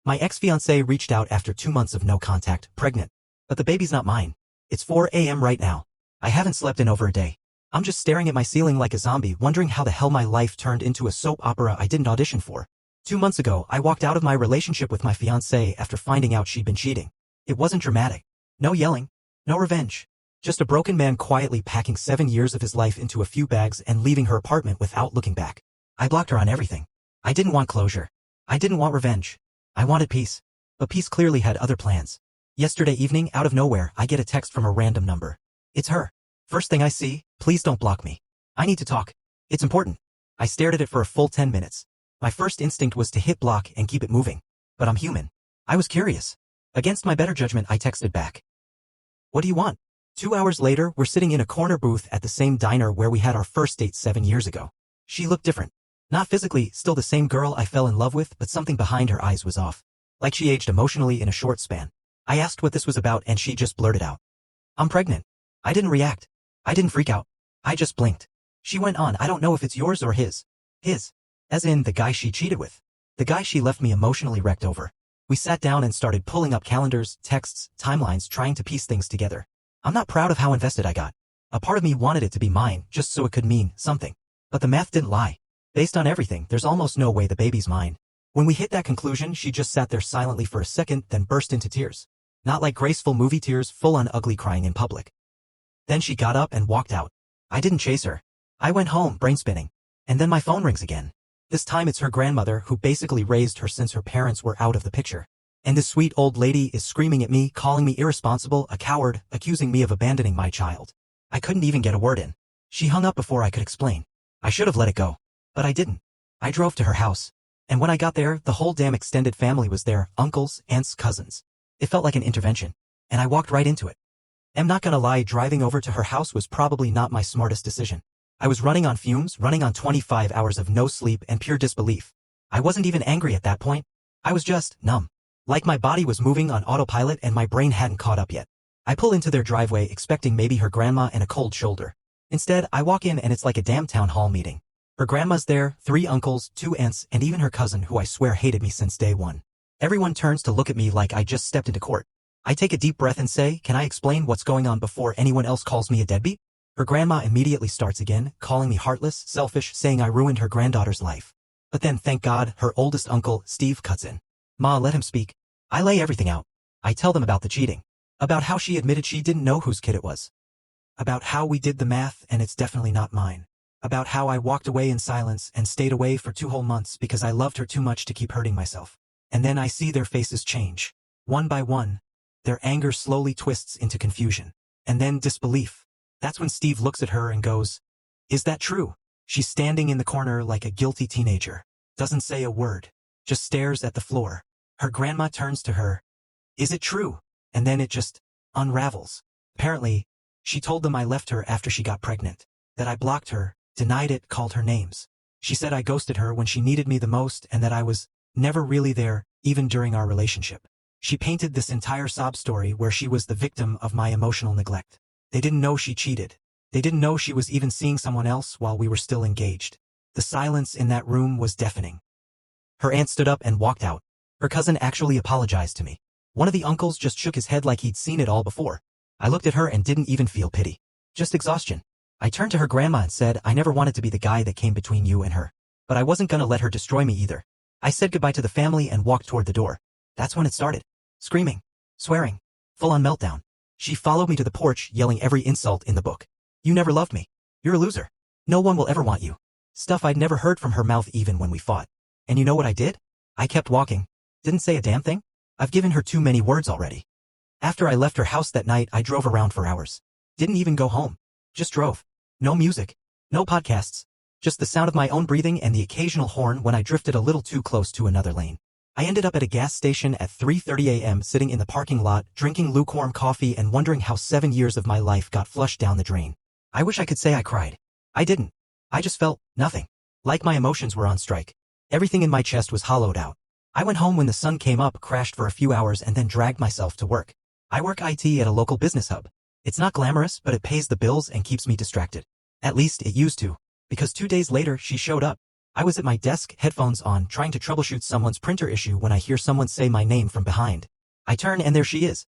My ex-fiancé reached out after 2 months of no contact, pregnant. But the baby's not mine. It's 4 a.m. right now. I haven't slept in over a day. I'm just staring at my ceiling like a zombie, wondering how the hell my life turned into a soap opera I didn't audition for. 2 months ago, I walked out of my relationship with my fiancé after finding out she'd been cheating. It wasn't dramatic. No yelling. No revenge. Just a broken man quietly packing 7 years of his life into a few bags and leaving her apartment without looking back. I blocked her on everything. I didn't want closure. I didn't want revenge. I wanted peace. But peace clearly had other plans. Yesterday evening, out of nowhere, I get a text from a random number. It's her. First thing I see, please don't block me. I need to talk. It's important. I stared at it for a full 10 minutes. My first instinct was to hit block and keep it moving. But I'm human. I was curious. Against my better judgment, I texted back. What do you want? 2 hours later, we're sitting in a corner booth at the same diner where we had our first date 7 years ago. She looked different. Not physically, still the same girl I fell in love with, but something behind her eyes was off. Like she aged emotionally in a short span. I asked what this was about and she just blurted out. I'm pregnant. I didn't react. I didn't freak out. I just blinked. She went on, I don't know if it's yours or his. His. As in, the guy she cheated with. The guy she left me emotionally wrecked over. We sat down and started pulling up calendars, texts, timelines, trying to piece things together. I'm not proud of how invested I got. A part of me wanted it to be mine, just so it could mean something. But the math didn't lie. Based on everything, there's almost no way the baby's mine. When we hit that conclusion, she just sat there silently for a second, then burst into tears. Not like graceful movie tears, full-on ugly crying in public. Then she got up and walked out. I didn't chase her. I went home, brain spinning. And then my phone rings again. This time it's her grandmother who basically raised her since her parents were out of the picture. And this sweet old lady is screaming at me, calling me irresponsible, a coward, accusing me of abandoning my child. I couldn't even get a word in. She hung up before I could explain. I should have let it go. But I didn't. I drove to her house. And when I got there, the whole damn extended family was there, uncles, aunts, cousins. It felt like an intervention. And I walked right into it. I'm not gonna lie, driving over to her house was probably not my smartest decision. I was running on fumes, running on 25 hours of no sleep and pure disbelief. I wasn't even angry at that point. I was just numb. Like my body was moving on autopilot and my brain hadn't caught up yet. I pull into their driveway expecting maybe her grandma and a cold shoulder. Instead, I walk in and it's like a damn town hall meeting. Her grandma's there, 3 uncles, 2 aunts, and even her cousin who I swear hated me since day one. Everyone turns to look at me like I just stepped into court. I take a deep breath and say, can I explain what's going on before anyone else calls me a deadbeat? Her grandma immediately starts again, calling me heartless, selfish, saying I ruined her granddaughter's life. But then, thank God, her oldest uncle, Steve, cuts in. Ma, let him speak. I lay everything out. I tell them about the cheating. About how she admitted she didn't know whose kid it was. About how we did the math and it's definitely not mine. About how I walked away in silence and stayed away for 2 whole months because I loved her too much to keep hurting myself. And then I see their faces change. One by one. Their anger slowly twists into confusion. And then disbelief. That's when Steve looks at her and goes, is that true? She's standing in the corner like a guilty teenager. Doesn't say a word. Just stares at the floor. Her grandma turns to her. Is it true? And then it just unravels. Apparently, she told them I left her after she got pregnant. That I blocked her, denied it, called her names. She said I ghosted her when she needed me the most and that I was never really there, even during our relationship. She painted this entire sob story where she was the victim of my emotional neglect. They didn't know she cheated. They didn't know she was even seeing someone else while we were still engaged. The silence in that room was deafening. Her aunt stood up and walked out. Her cousin actually apologized to me. One of the uncles just shook his head like he'd seen it all before. I looked at her and didn't even feel pity. Just exhaustion. I turned to her grandma and said I never wanted to be the guy that came between you and her. But I wasn't gonna let her destroy me either. I said goodbye to the family and walked toward the door. That's when it started. Screaming. Swearing. Full-on meltdown. She followed me to the porch, yelling every insult in the book. You never loved me. You're a loser. No one will ever want you. Stuff I'd never heard from her mouth even when we fought. And you know what I did? I kept walking. Didn't say a damn thing. I've given her too many words already. After I left her house that night, I drove around for hours. Didn't even go home. Just drove. No music. No podcasts. Just the sound of my own breathing and the occasional horn when I drifted a little too close to another lane. I ended up at a gas station at 3:30 a.m. sitting in the parking lot, drinking lukewarm coffee and wondering how 7 years of my life got flushed down the drain. I wish I could say I cried. I didn't. I just felt nothing. Like my emotions were on strike. Everything in my chest was hollowed out. I went home when the sun came up, crashed for a few hours and then dragged myself to work. I work IT at a local business hub. It's not glamorous, but it pays the bills and keeps me distracted. At least it used to. Because 2 days later she showed up. I was at my desk, headphones on, trying to troubleshoot someone's printer issue when I hear someone say my name from behind. I turn and there she is.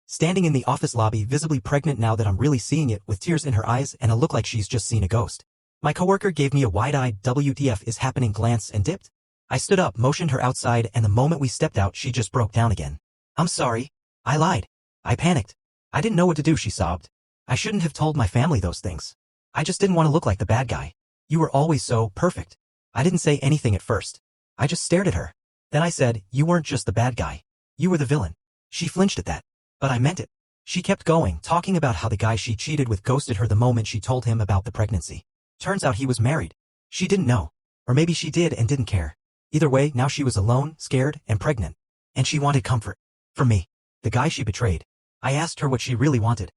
Standing in the office lobby, visibly pregnant now that I'm really seeing it, with tears in her eyes and a look like she's just seen a ghost. My coworker gave me a wide-eyed "WTF is happening" glance and dipped. I stood up, motioned her outside, and the moment we stepped out she just broke down again. "I'm sorry. I lied. I panicked. I didn't know what to do," she sobbed. "I shouldn't have told my family those things. I just didn't want to look like the bad guy. You were always so perfect." I didn't say anything at first. I just stared at her. Then I said, "You weren't just the bad guy. You were the villain." She flinched at that. But I meant it. She kept going, talking about how the guy she cheated with ghosted her the moment she told him about the pregnancy. Turns out he was married. She didn't know. Or maybe she did and didn't care. Either way, now she was alone, scared, and pregnant. And she wanted comfort. From me. The guy she betrayed. I asked her what she really wanted.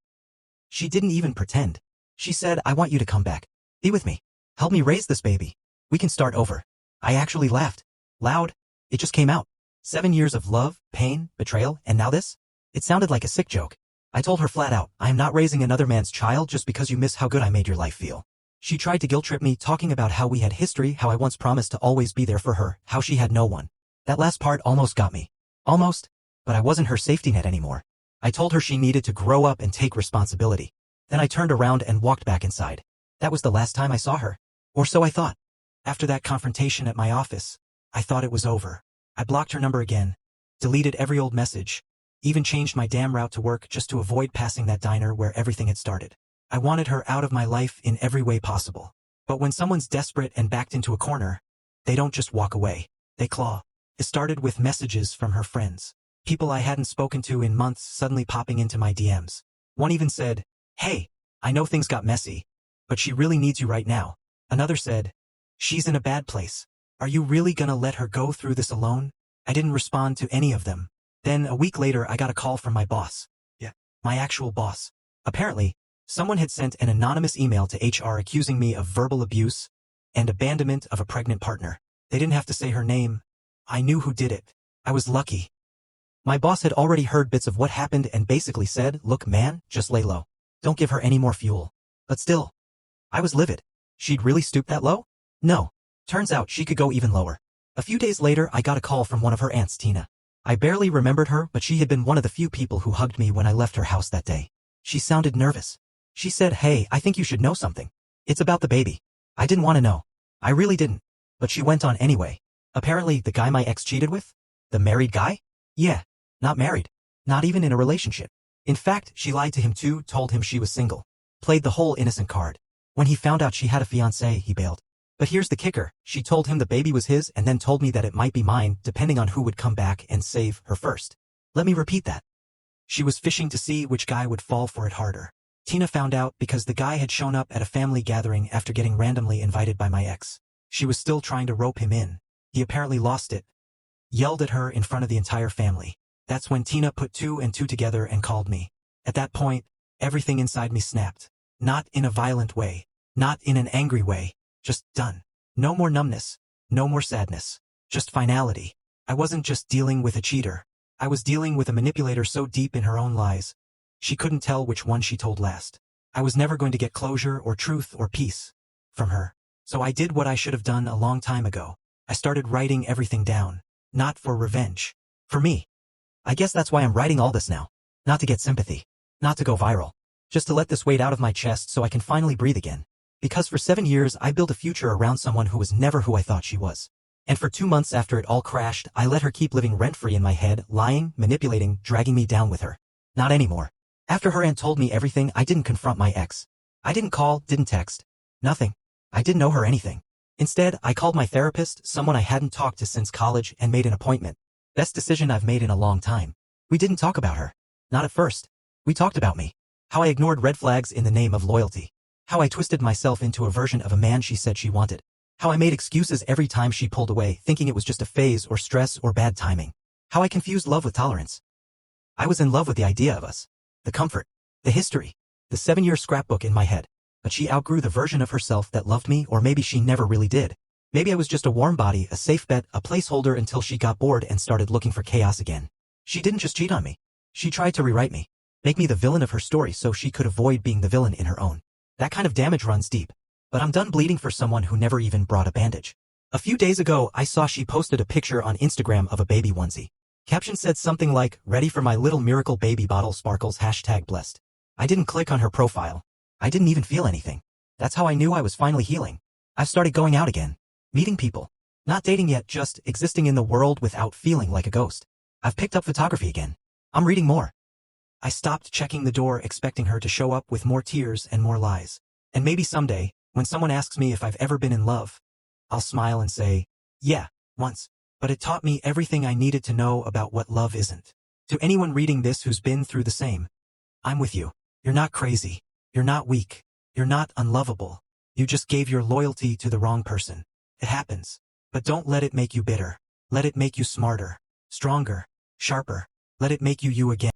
She didn't even pretend. She said, "I want you to come back. Be with me. Help me raise this baby. We can start over." I actually laughed. Loud. It just came out. 7 years of love, pain, betrayal, and now this? It sounded like a sick joke. I told her flat out, "I am not raising another man's child just because you miss how good I made your life feel." She tried to guilt-trip me, talking about how we had history, how I once promised to always be there for her, how she had no one. That last part almost got me. Almost. But I wasn't her safety net anymore. I told her she needed to grow up and take responsibility. Then I turned around and walked back inside. That was the last time I saw her. Or so I thought. After that confrontation at my office, I thought it was over. I blocked her number again, deleted every old message, even changed my damn route to work just to avoid passing that diner where everything had started. I wanted her out of my life in every way possible. But when someone's desperate and backed into a corner, they don't just walk away. They claw. It started with messages from her friends. People I hadn't spoken to in months suddenly popping into my DMs. One even said, "Hey, I know things got messy, but she really needs you right now." Another said, "She's in a bad place. Are you really gonna let her go through this alone?" I didn't respond to any of them. Then, a week later, I got a call from my boss. Yeah, my actual boss. Apparently, someone had sent an anonymous email to HR accusing me of verbal abuse and abandonment of a pregnant partner. They didn't have to say her name. I knew who did it. I was lucky. My boss had already heard bits of what happened and basically said, "Look, man, just lay low. Don't give her any more fuel." But still, I was livid. She'd really stooped that low? No. Turns out she could go even lower. A few days later, I got a call from one of her aunts, Tina. I barely remembered her, but she had been one of the few people who hugged me when I left her house that day. She sounded nervous. She said, "Hey, I think you should know something. It's about the baby." I didn't want to know. I really didn't. But she went on anyway. Apparently, the guy my ex cheated with? The married guy? Yeah. Not married. Not even in a relationship. In fact, she lied to him too, told him she was single. Played the whole innocent card. When he found out she had a fiancé, he bailed. But here's the kicker. She told him the baby was his and then told me that it might be mine, depending on who would come back and save her first. Let me repeat that. She was fishing to see which guy would fall for it harder. Tina found out because the guy had shown up at a family gathering after getting randomly invited by my ex. She was still trying to rope him in. He apparently lost it. Yelled at her in front of the entire family. That's when Tina put 2 and 2 together and called me. At that point, everything inside me snapped. Not in a violent way. Not in an angry way. Just done. No more numbness. No more sadness. Just finality. I wasn't just dealing with a cheater. I was dealing with a manipulator so deep in her own lies. She couldn't tell which one she told last. I was never going to get closure or truth or peace from her. So I did what I should have done a long time ago. I started writing everything down. Not for revenge. For me. I guess that's why I'm writing all this now. Not to get sympathy. Not to go viral. Just to let this weight out of my chest so I can finally breathe again. Because for 7 years I built a future around someone who was never who I thought she was. And for 2 months after it all crashed, I let her keep living rent-free in my head, lying, manipulating, dragging me down with her. Not anymore. After her aunt told me everything, I didn't confront my ex. I didn't call, didn't text. Nothing. I didn't know her anything. Instead, I called my therapist, someone I hadn't talked to since college, and made an appointment. Best decision I've made in a long time. We didn't talk about her. Not at first. We talked about me. How I ignored red flags in the name of loyalty. How I twisted myself into a version of a man she said she wanted. How I made excuses every time she pulled away, thinking it was just a phase or stress or bad timing. How I confused love with tolerance. I was in love with the idea of us. The comfort. The history. The 7-year scrapbook in my head. But she outgrew the version of herself that loved me, or maybe she never really did. Maybe I was just a warm body, a safe bet, a placeholder until she got bored and started looking for chaos again. She didn't just cheat on me. She tried to rewrite me. Make me the villain of her story so she could avoid being the villain in her own. That kind of damage runs deep. But I'm done bleeding for someone who never even brought a bandage. A few days ago, I saw she posted a picture on Instagram of a baby onesie. Caption said something like, "Ready for my little miracle baby bottle sparkles #blessed." I didn't click on her profile. I didn't even feel anything. That's how I knew I was finally healing. I've started going out again. Meeting people. Not dating yet, just existing in the world without feeling like a ghost. I've picked up photography again. I'm reading more. I stopped checking the door expecting her to show up with more tears and more lies. And maybe someday, when someone asks me if I've ever been in love, I'll smile and say, yeah, once. But it taught me everything I needed to know about what love isn't. To anyone reading this who's been through the same, I'm with you. You're not crazy. You're not weak. You're not unlovable. You just gave your loyalty to the wrong person. It happens. But don't let it make you bitter. Let it make you smarter, stronger, sharper. Let it make you you again.